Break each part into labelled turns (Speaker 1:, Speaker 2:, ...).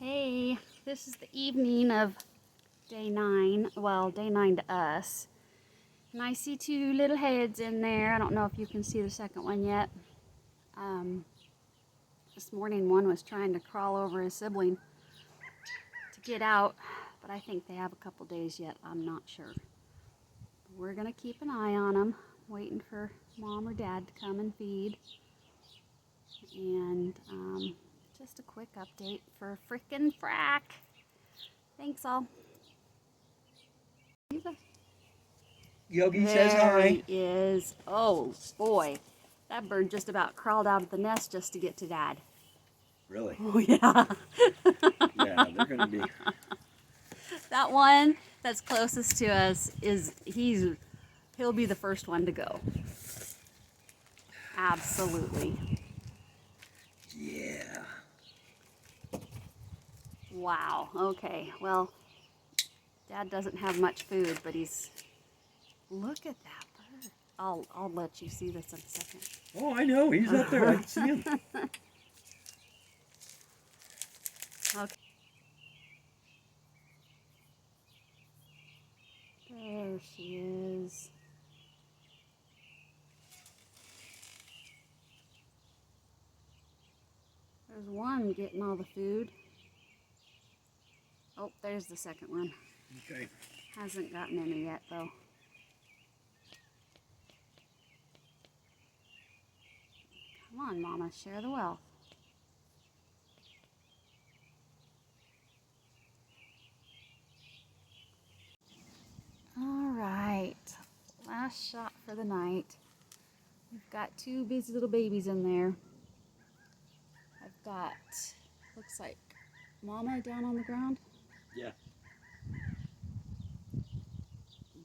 Speaker 1: Hey, this is the evening of day 9. Well, day 9 to us. And I see two little heads in there. I don't know if you can see the second one yet. This morning one was trying to crawl over his sibling to get out, but I think they have a couple days yet. I'm not sure. We're going to keep an eye on them, waiting for mom or dad to come and feed. And just a quick update for Fric Frac. Thanks all.
Speaker 2: Yogi says hi.
Speaker 1: He is. Oh boy, that bird just about crawled out of the nest just to get to dad.
Speaker 2: Really?
Speaker 1: Oh yeah.
Speaker 2: Yeah, they're gonna be.
Speaker 1: That one that's closest to us he'll be the first one to go. Absolutely.
Speaker 2: Yeah.
Speaker 1: Wow. Okay. Well, Dad doesn't have much food, but look at that bird. I'll let you see this in a second.
Speaker 2: Oh, I know. He's up there. I can see him.
Speaker 1: Okay. There she is. There's one getting all the food. Oh, there's the second one.
Speaker 2: Okay.
Speaker 1: Hasn't gotten any yet, though. Come on, Mama, share the wealth. All right, last shot for the night. We've got two busy little babies in there. I've got, looks like Mama down on the ground.
Speaker 2: Yeah.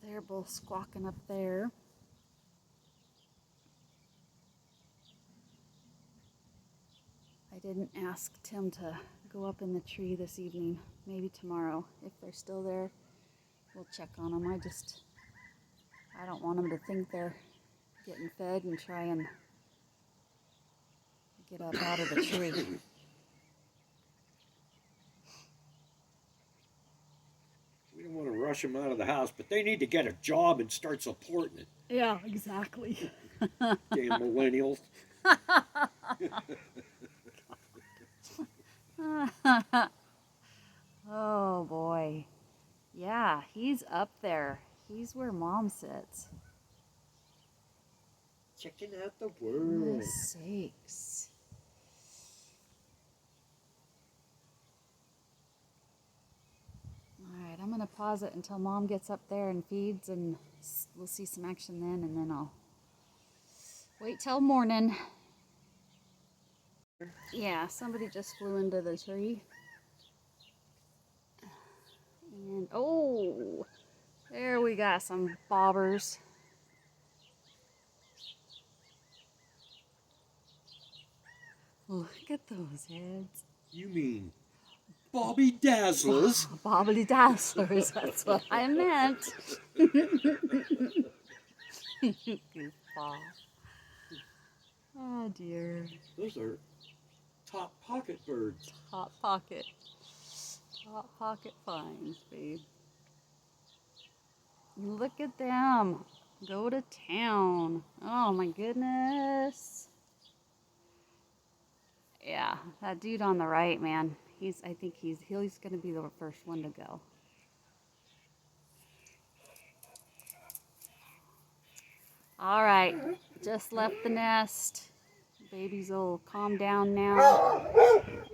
Speaker 1: They're both squawking up there. I didn't ask Tim to go up in the tree this evening. Maybe tomorrow. If they're still there, we'll check on them. I don't want them to think they're getting fed and try and get up out of the tree.
Speaker 2: We don't want to rush them out of the house, but they need to get a job and start supporting it.
Speaker 1: Yeah, exactly.
Speaker 2: Damn millennials.
Speaker 1: Oh boy. Yeah, he's up there. He's where Mom sits.
Speaker 2: Checking out the world.
Speaker 1: Goodness sakes. Alright, I'm going to pause it until Mom gets up there and feeds, and we'll see some action then, and then I'll wait till morning. Yeah, somebody just flew into the tree. And, oh, there we got some bobbers. Look at those heads.
Speaker 2: You mean Bobby Dazzlers?
Speaker 1: Oh, bobbly dazzlers, that's what I meant. Goofball. Oh dear.
Speaker 2: Those are top pocket birds.
Speaker 1: Hot pocket. Hot pocket finds, babe. Look at them. Go to town. Oh my goodness. Yeah, that dude on the right, man. I think he's gonna be the first one to go. All right, just left the nest. Babies will calm down now,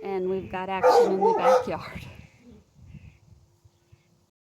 Speaker 1: and we've got action in the backyard.